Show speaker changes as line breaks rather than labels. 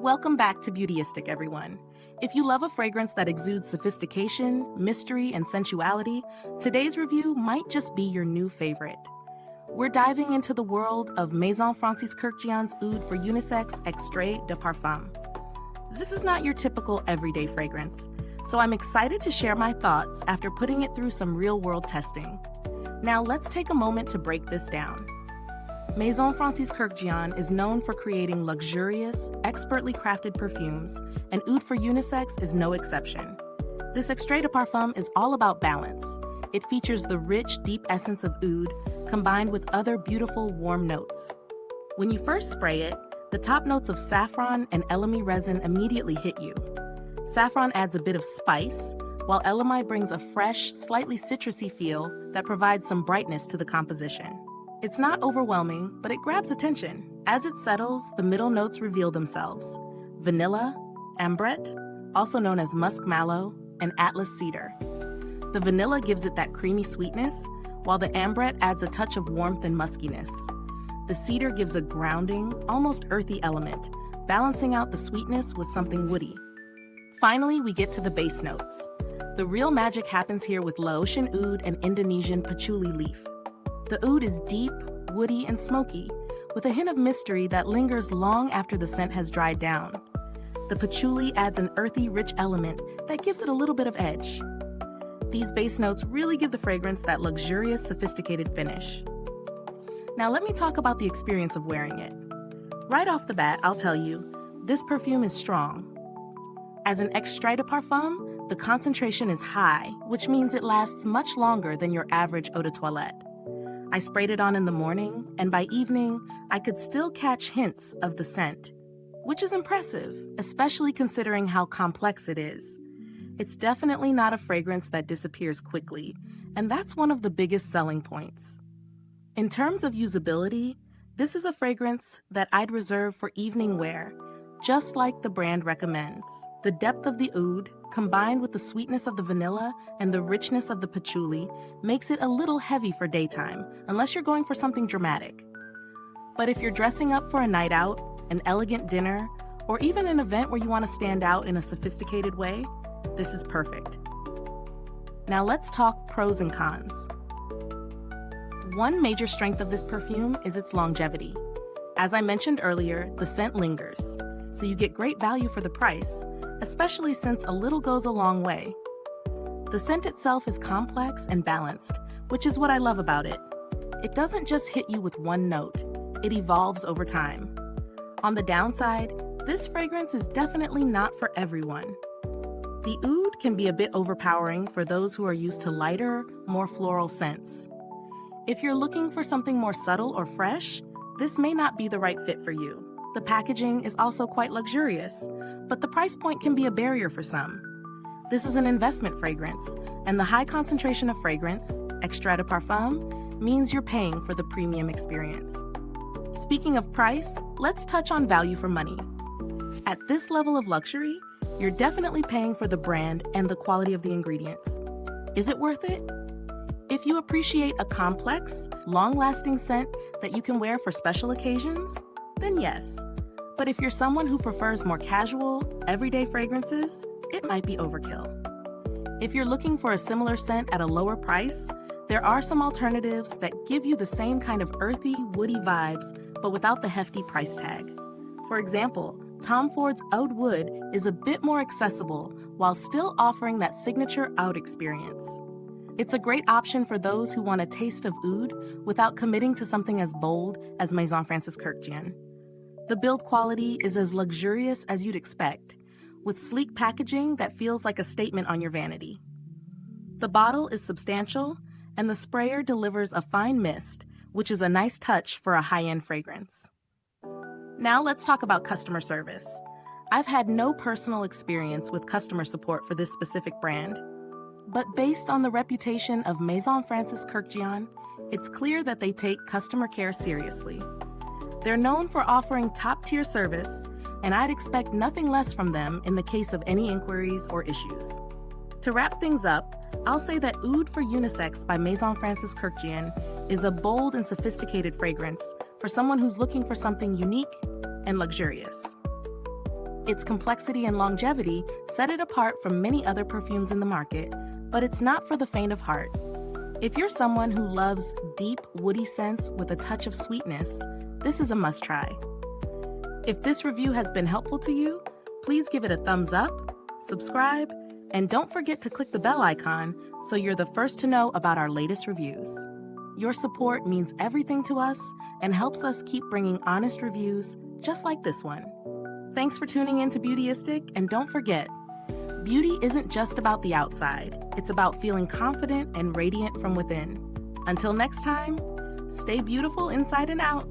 Welcome back to Beautyistic, everyone. If you love a fragrance that exudes sophistication, mystery, and sensuality, today's review might just be your new favorite. We're diving into the world of Maison Francis Kurkdjian Oud for Unisex Extrait de Parfum. This is not your typical everyday fragrance, so I'm excited to share my thoughts after putting it through some real-world testing. Now let's take a moment to break this down. Maison Francis Kurkdjian is known for creating luxurious, expertly crafted perfumes, and Oud for Unisex is no exception. This Extrait de Parfum is all about balance. It features the rich, deep essence of oud combined with other beautiful, warm notes. When you first spray it, the top notes of saffron and elemi resin immediately hit you. Saffron adds a bit of spice, while elemi brings a fresh, slightly citrusy feel that provides some brightness to the composition. It's not overwhelming, but it grabs attention. As it settles, the middle notes reveal themselves: vanilla, ambrette, also known as musk mallow, and atlas cedar. The vanilla gives it that creamy sweetness, while the ambrette adds a touch of warmth and muskiness. The cedar gives a grounding, almost earthy element, balancing out the sweetness with something woody. Finally, we get to the base notes. The real magic happens here with Laotian oud and Indonesian patchouli leaf. The oud is deep, woody, and smoky, with a hint of mystery that lingers long after the scent has dried down. The patchouli adds an earthy, rich element that gives it a little bit of edge. These base notes really give the fragrance that luxurious, sophisticated finish. Now let me talk about the experience of wearing it. Right off the bat, I'll tell you, this perfume is strong. As an extrait de parfum, the concentration is high, which means it lasts much longer than your average eau de toilette. I sprayed it on in the morning, and by evening, I could still catch hints of the scent, which is impressive, especially considering how complex it is. It's definitely not a fragrance that disappears quickly, and that's one of the biggest selling points. In terms of usability, this is a fragrance that I'd reserve for evening wear, just like the brand recommends. The depth of the oud, combined with the sweetness of the vanilla and the richness of the patchouli, makes it a little heavy for daytime, unless you're going for something dramatic. But if you're dressing up for a night out, an elegant dinner, or even an event where you want to stand out in a sophisticated way, this is perfect. Now let's talk pros and cons. One major strength of this perfume is its longevity. As I mentioned earlier, the scent lingers, so you get great value for the price, especially since a little goes a long way. The scent itself is complex and balanced, which is what I love about it. It doesn't just hit you with one note, it evolves over time. On the downside, this fragrance is definitely not for everyone. The oud can be a bit overpowering for those who are used to lighter, more floral scents. If you're looking for something more subtle or fresh, this may not be the right fit for you. The packaging is also quite luxurious, but the price point can be a barrier for some. This is an investment fragrance, and the high concentration of fragrance, extrait de parfum, means you're paying for the premium experience. Speaking of price, let's touch on value for money. At this level of luxury, you're definitely paying for the brand and the quality of the ingredients. Is it worth it? If you appreciate a complex, long-lasting scent that you can wear for special occasions, then yes. But if you're someone who prefers more casual, everyday fragrances, it might be overkill. If you're looking for a similar scent at a lower price, there are some alternatives that give you the same kind of earthy, woody vibes, but without the hefty price tag. For example, Tom Ford's Oud Wood is a bit more accessible while still offering that signature oud experience. It's a great option for those who want a taste of oud without committing to something as bold as Maison Francis Kurkdjian. The build quality is as luxurious as you'd expect, with sleek packaging that feels like a statement on your vanity. The bottle is substantial, and the sprayer delivers a fine mist, which is a nice touch for a high-end fragrance. Now let's talk about customer service. I've had no personal experience with customer support for this specific brand, but based on the reputation of Maison Francis Kurkdjian, it's clear that they take customer care seriously. They're known for offering top-tier service, and I'd expect nothing less from them in the case of any inquiries or issues. To wrap things up, I'll say that Oud for Unisex by Maison Francis Kurkdjian is a bold and sophisticated fragrance for someone who's looking for something unique and luxurious. Its complexity and longevity set it apart from many other perfumes in the market, but it's not for the faint of heart. If you're someone who loves deep, woody scents with a touch of sweetness, this is a must-try. If this review has been helpful to you, please give it a thumbs up, subscribe, and don't forget to click the bell icon so you're the first to know about our latest reviews. Your support means everything to us and helps us keep bringing honest reviews just like this one. Thanks for tuning in to Beautyistic, and don't forget, beauty isn't just about the outside. It's about feeling confident and radiant from within. Until next time, stay beautiful inside and out.